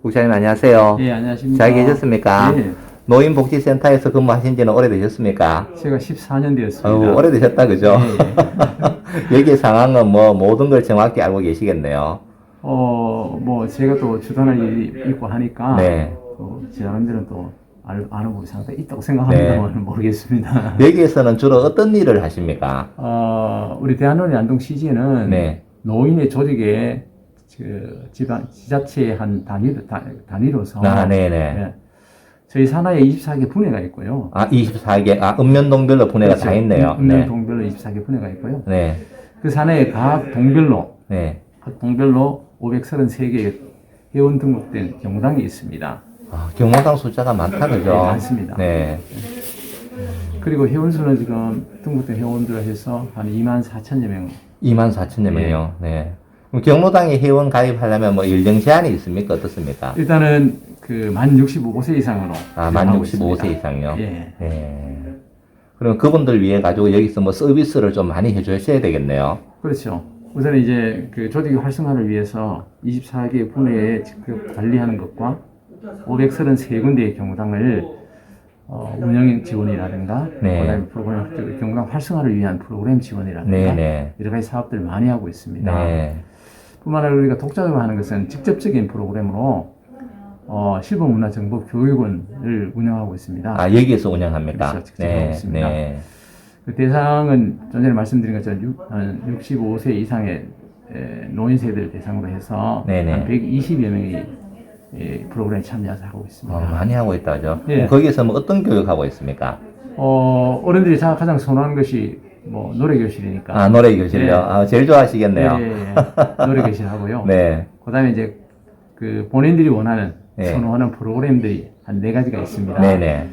국장님 안녕하세요. 예, 안녕하십니까. 잘 계셨습니까? 예, 노인복지센터에서 근무하신 지는 오래되셨습니까? 제가 14년 되었습니다. 오래되셨다, 그죠? 예, 예. 여기 상황은 뭐 모든 걸 정확히 알고 계시겠네요. 뭐, 제가 또 주관할 일이 있고 하니까, 네. 또, 지사람들은 또 아는 부분이 상당히 있다고 생각합니다만 네. 모르겠습니다. 여기에서는 주로 어떤 일을 하십니까? 우리 대한노인 안동 CG는 네. 노인의 조직의 지자체의 한 단위로서, 네네. 예, 저희 산하에 24개 분회가 있고요. 24개, 읍면동별로 분해가 그렇죠. 다 있네요. 네. 동별로 24개 분회가 있고요. 네. 그 산하에 각 동별로 네. 533개의 회원 등록된 경당이 있습니다. 경마당 숫자가 많다, 그죠? 네, 많습니다. 네. 그리고 회원수는 지금 등록된 회원들을 해서 한 24,000여 명. 24,000여 명이요. 네. 그럼 경로당에 회원 가입하려면 뭐 연령 제한이 있습니까? 어떻습니까? 일단은 만 65세 이상으로. 만 하고 65세 있습니다. 이상이요? 예. 네. 그럼 그분들 위해 가지고 여기서 뭐 서비스를 좀 많이 해주셔야 되겠네요. 그렇죠. 우선 이제 그 조직의 활성화를 위해서 24개 분회에 직접 관리하는 것과 533군데의 경로당을 운영 지원이라든가, 네. 그다음에 프로그램 경로당 활성화를 위한 프로그램 지원이라든가, 네네. 여러 가지 사업들을 많이 하고 있습니다. 네. 뿐만 아니라 우리가 독자적으로 하는 것은 직접적인 프로그램으로 실버문화정보교육원을 운영하고 있습니다. 여기에서 운영합니까? 그렇죠. 직접 하고 있습니다. 네. 그 대상은 좀 전에 말씀드린 것처럼 65세 이상의 노인 세대를 대상으로 해서 네네. 한 120여 명이 프로그램에 참여하고 있습니다. 많이 하고 있다죠. 예. 그럼 거기에서 뭐 어떤 교육하고 있습니까? 어른들이 가장 선호하는 것이 뭐 노래 교실이니까. 노래 교실요? 네. 제일 좋아하시겠네요. 예. 노래 교실 하고요. 네. 그다음에 이제 그 본인들이 원하는 네. 선호하는 프로그램들이 한 4가지가 있습니다. 네네.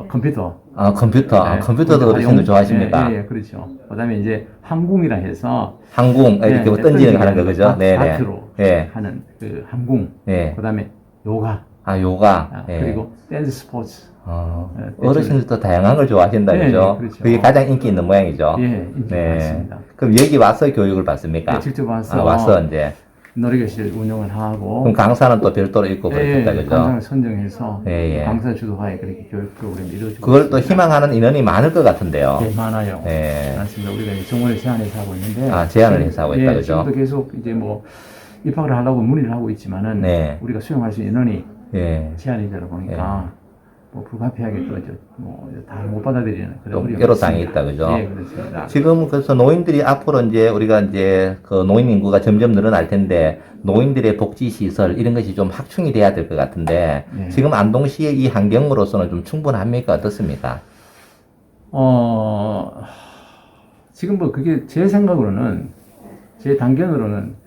컴퓨터. 컴퓨터. 네, 컴퓨터도 어르신들 활용. 좋아하십니까? 예, 그렇죠. 그다음에 이제 항공이라 해서 항공, 이렇게 뭐 던지는 거 하는 거, 그죠? 네네. 다트로 네. 하는 그 항공. 네. 그다음에 요가. 요가. 네. 그리고 댄스 스포츠. 어르신들도 다양한 걸 좋아하신다, 네, 그죠? 그렇죠. 그게 가장 인기 있는 모양이죠? 예, 인기 많습니다. 그럼 여기 와서 교육을 받습니까? 네, 직접 와서 와서 이제. 노래교실 운영을 하고. 그럼 강사는 또 별도로 있고 그렇겠다, 그죠? 강사를 선정해서 예. 강사 주도하에 그렇게 교육 프로그램이 이루어지고 그걸 또 있습니다. 희망하는 인원이 많을 것 같은데요. 네, 많아요. 네. 많습니다. 우리가 이제 정원을 제안해서 하고 있는데. 제안을 해서 하고 있다, 그죠? 지금도 계속 이제 뭐 입학을 하려고 문의를 하고 있지만은. 네. 우리가 수용할 수 있는 인원이 예. 제한이 되다 보니까. 뭐 불가피하게 또 이제 뭐 다 못 받아들이는 그런 좀 어려움이 여러 당이 있습니다. 있다, 그죠? 예, 그렇습니다. 지금 그래서 노인들이 앞으로 이제 우리가 이제 그 노인 인구가 점점 늘어날 텐데 노인들의 복지 시설 이런 것이 좀 확충이 돼야 될 것 같은데 네. 지금 안동시의 이 환경으로서는 좀 충분합니까? 어떻습니까? 지금 뭐 그게 제 생각으로는 제 단견으로는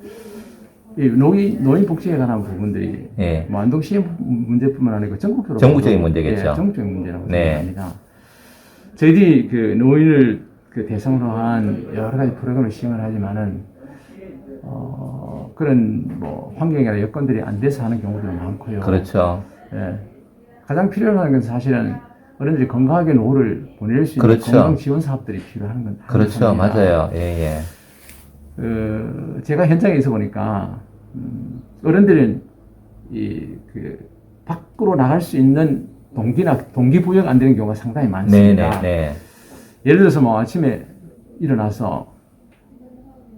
이 노인 복지에 관한 부분들이 예. 뭐 안동시의 문제뿐만 아니고 전국적으로 전국적인 봐도, 문제겠죠. 예, 전국적인 문제라고 네. 생각합니다. 저희들이 그 노인을 그 대상으로 한 여러 가지 프로그램을 시행을 하지만은 그런 뭐 환경이나 여건들이 안 돼서 하는 경우도 많고요. 그렇죠. 예. 가장 필요한 건 사실은 어른들이 건강하게 노후를 보낼 수 있는 그렇죠. 건강 지원 사업들이 필요한 건 그렇죠. 합니다. 맞아요. 예, 예. 제가 현장에 있어 보니까 어른들은 밖으로 나갈 수 있는 동기부여가 안 되는 경우가 상당히 많습니다. 네. 예를 들어서 뭐 아침에 일어나서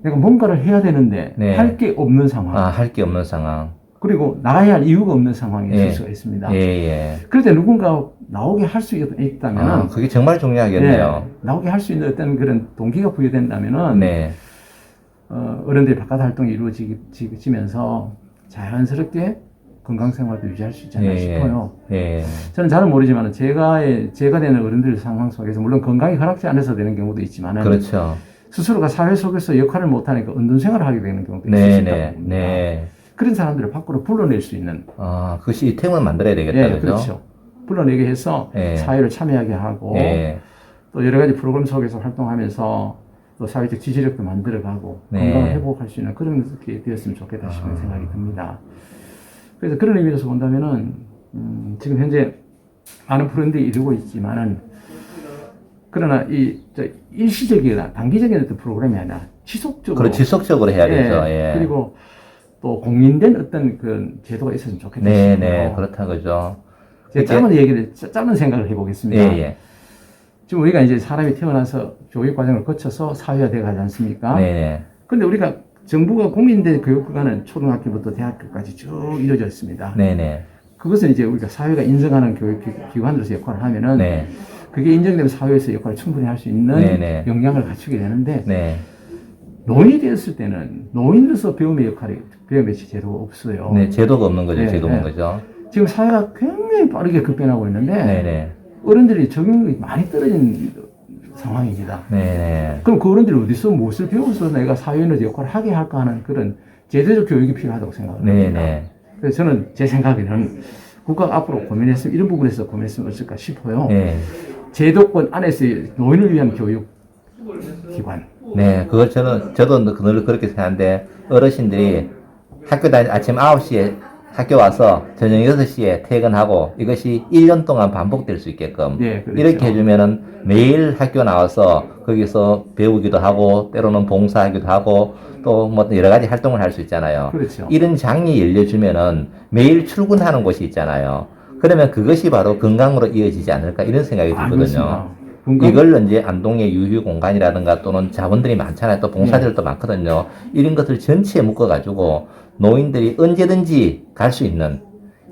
내가 뭔가를 해야 되는데 네. 할 게 없는 상황. 할 게 없는 상황. 그리고 나가야 할 이유가 없는 상황이 있을 예. 수가 있습니다. 예. 그럴 때 누군가 나오게 할 수 있다면 그게 정말 중요하겠네요. 나오게 할 수 있는 어떤 그런 동기가 부여된다면은 네. 어른들이 바깥 활동이 이루어지면서 자연스럽게 건강 생활도 유지할 수 있지 않나 싶어요. 예. 저는 잘은 모르지만 제가 되는 어른들 상황 속에서 물론 건강이 허락지 않아서 되는 경우도 있지만 그렇죠. 스스로가 사회 속에서 역할을 못하니까 은둔 생활을 하게 되는 경우도 있을 수 있다고 봅니다. 네. 그런 사람들을 밖으로 불러낼 수 있는 그 시스템을 만들어야 되겠다, 예, 그죠? 그렇죠. 불러내게 해서 예. 사회를 참여하게 하고 예. 또 여러 가지 프로그램 속에서 활동하면서 또 사회적 지지력도 만들어가고 네. 건강을 회복할 수 있는 그런 게 되었으면 좋겠다 싶은 생각이 듭니다. 그래서 그런 의미에서 본다면은 지금 현재 많은 프로그램들이 이루고 있지만은 그러나 일시적이거나 단기적인 어떤 프로그램이 아니라 지속적으로 지속적으로 해야 되죠. 예. 그리고 또 공인된 어떤 그 제도가 있었으면 좋겠다 네, 싶어요. 네, 그렇다 그죠. 제가 짧은 생각을 해보겠습니다. 예, 예. 지금 우리가 이제 사람이 태어나서 교육 과정을 거쳐서 사회화되어 가지 않습니까? 네, 네. 근데 우리가 정부가 공인된 교육기관은 초등학교부터 대학교까지 쭉 이루어져 있습니다. 네, 네. 그것은 이제 우리가 사회가 인정하는 교육기관으로서 역할을 하면은 네. 그게 인정되면 사회에서 역할을 충분히 할 수 있는 네네. 역량을 갖추게 되는데 네. 노인이 되었을 때는 노인으로서 배움의 역할이 배움의 제도가 없어요. 네, 제도가 없는 거죠. 네, 제도가 네. 없는 거죠. 지금 사회가 굉장히 빠르게 급변하고 있는데 네, 네. 어른들이 적응력이 많이 떨어진 상황입니다. 네, 네. 그럼 그 어른들이 어디서 무엇을 배워서 내가 사회인으로 역할을 하게 할까 하는 그런 제도적 교육이 필요하다고 생각을 네, 합니다. 네. 그래서 저는 제 생각에는 국가가 앞으로 고민했으면 이런 부분에서 고민했으면 어떨까 싶어요. 네. 제도권 안에서의 노인을 위한 교육 기관. 네, 그걸 저도 늘 그렇게 생각하는데, 어르신들이 아침 9시에 학교 와서 저녁 6시에 퇴근하고 이것이 1년 동안 반복될 수 있게끔 네, 그렇죠. 이렇게 해주면은 매일 학교 나와서 거기서 배우기도 하고 때로는 봉사하기도 하고 또 뭐 여러 가지 활동을 할 수 있잖아요. 그렇죠. 이런 장이 열려주면은 매일 출근하는 곳이 있잖아요. 그러면 그것이 바로 건강으로 이어지지 않을까 이런 생각이 들거든요. 그렇습니다. 건강- 이걸 이제 안동의 유휴 공간이라든가 또는 자본들이 많잖아요. 또 봉사들도 많거든요. 이런 것들 전체에 묶어가지고 노인들이 언제든지 갈 수 있는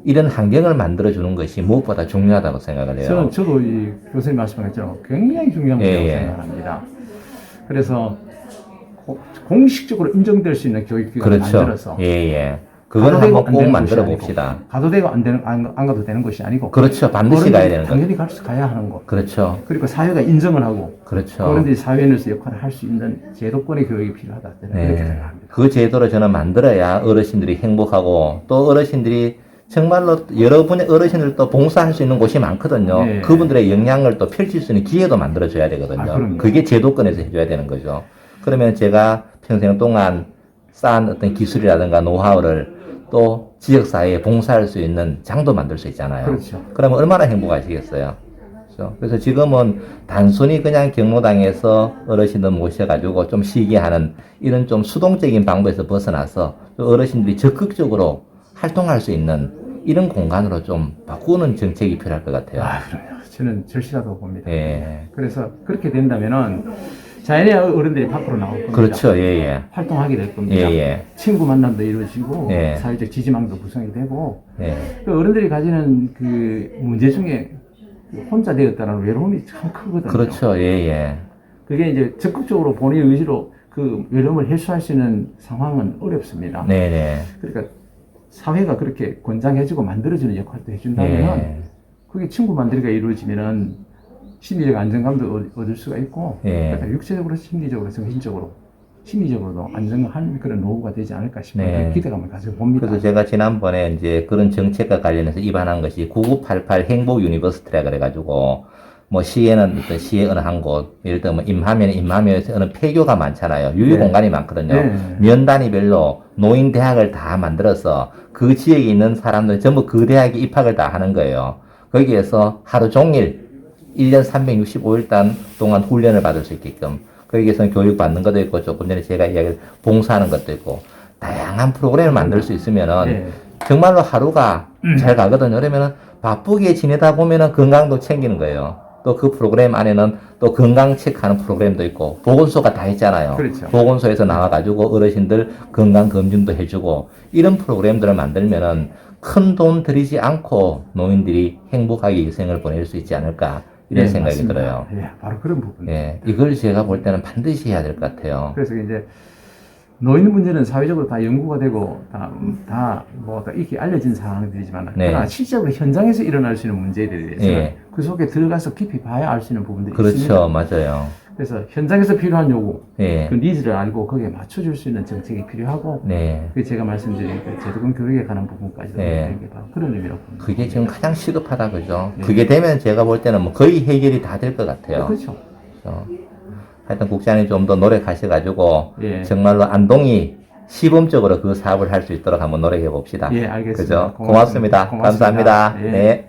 이런 환경을 만들어주는 것이 무엇보다 중요하다고 생각을 해요. 저도 이 교수님 말씀하셨죠. 굉장히 중요한 문제라고 예, 예. 생각합니다. 그래서 공식적으로 인정될 수 있는 교육기관을 그렇죠. 만들어서 예, 예. 그걸 가도 되고 한번 안 꼭 되는 만들어 것이 아니고, 봅시다. 가도 되고 안 가도 되는 것이 아니고 그렇죠. 반드시 어른들이 가야 되는 거. 당연히 가야 하는 것. 그렇죠. 그리고 사회가 인정을 하고 그렇죠. 어른들이 사회인으로서 역할을 할 수 있는 제도권의 교육이 필요하다. 저는 네. 이렇게 생각합니다. 그 제도를 저는 만들어야 어르신들이 행복하고 또 어르신들이 정말로 여러분의 어르신들도 봉사할 수 있는 곳이 많거든요. 네. 그분들의 역량을 또 펼칠 수 있는 기회도 만들어줘야 되거든요. 그럼요. 그게 제도권에서 해줘야 되는 거죠. 그러면 제가 평생 동안 쌓은 어떤 기술이라든가 노하우를 또 지역사회에 봉사할 수 있는 장도 만들 수 있잖아요. 그렇죠. 그러면 얼마나 행복하시겠어요. 그렇죠? 그래서 지금은 단순히 그냥 경로당에서 어르신들 모셔가지고 좀 쉬게 하는 이런 좀 수동적인 방법에서 벗어나서 또 어르신들이 적극적으로 활동할 수 있는 이런 공간으로 좀 바꾸는 정책이 필요할 것 같아요. 그럼요. 저는 절실하다고 봅니다. 예. 그래서 그렇게 된다면은 자연의 어른들이 밖으로 나올 겁니다. 그렇죠. 예, 예. 활동하게 될 겁니다. 예, 예. 친구 만남도 이루어지고 예. 사회적 지지망도 구성이 되고 예. 그 어른들이 가지는 그 문제 중에 그 혼자 되었다는 외로움이 참 크거든요. 그렇죠. 예, 예. 그게 이제 적극적으로 본인 의지로 그 외로움을 해소할 수 있는 상황은 어렵습니다. 네, 네. 그러니까 사회가 그렇게 권장해주고 만들어주는 역할도 해준다면 예. 그게 친구 만들기가 이루어지면은 심리적 안정감도 얻을 수가 있고 예. 그러니까 육체적으로, 심리적으로, 정신적으로, 심리적으로도 안정한 그런 노후가 되지 않을까 싶은 네. 그런 기대감을 가져봅니다. 그래서 제가 지난번에 이제 그런 정책과 관련해서 입안한 것이 9988 행복 유니버시티라 그래가지고 뭐 시에는 어떤 시의 어느 한 곳, 예를 들면 뭐 임하면에서 어느 폐교가 많잖아요. 유휴 네. 공간이 많거든요. 네. 면 단위별로 노인 대학을 다 만들어서 그 지역에 있는 사람들 전부 그 대학에 입학을 다 하는 거예요. 거기에서 하루 종일 1년 365일 동안 훈련을 받을 수 있게끔 거기에서는 교육 받는 것도 있고 조금 전에 제가 이야기한 봉사하는 것도 있고 다양한 프로그램을 만들 수 있으면은 네. 정말로 하루가 잘 가거든요. 그러면은 바쁘게 지내다 보면은 건강도 챙기는 거예요. 또 그 프로그램 안에는 또 건강 체크하는 프로그램도 있고 보건소가 다 있잖아요. 그렇죠. 보건소에서 나와가지고 어르신들 건강 검진도 해주고 이런 프로그램들을 만들면은 큰 돈 들이지 않고 노인들이 행복하게 일생을 보낼 수 있지 않을까 이런 네, 생각이 맞습니다. 들어요. 예, 바로 그런 부분. 예, 이걸 제가 볼 때는 반드시 해야 될 것 같아요. 그래서 이제 노인 문제는 사회적으로 다 연구가 되고 다 이렇게 알려진 사항들이지만 네. 그러나 실제로 현장에서 일어날 수 있는 문제들에 대해서 예. 그 속에 들어가서 깊이 봐야 알 수 있는 부분들이 그렇죠, 있습니다. 맞아요. 그래서 현장에서 필요한 요구, 예, 그 니즈를 알고 거기에 맞춰줄 수 있는 정책이 필요하고 네. 그 제가 말씀드린 그 제도권 교육에 관한 부분까지도 네. 이게 바로 그런 의미라고 봅니다. 그게 지금 가장 시급하다 그죠? 네. 그게 되면 제가 볼 때는 뭐 거의 해결이 다 될 것 같아요. 그렇죠. 하여튼 국장님 좀 더 노력하셔가지고 예. 정말로 안동이 시범적으로 그 사업을 할 수 있도록 한번 노력해 봅시다. 예, 알겠습니다. 그죠? 고맙습니다. 감사합니다. 예. 네.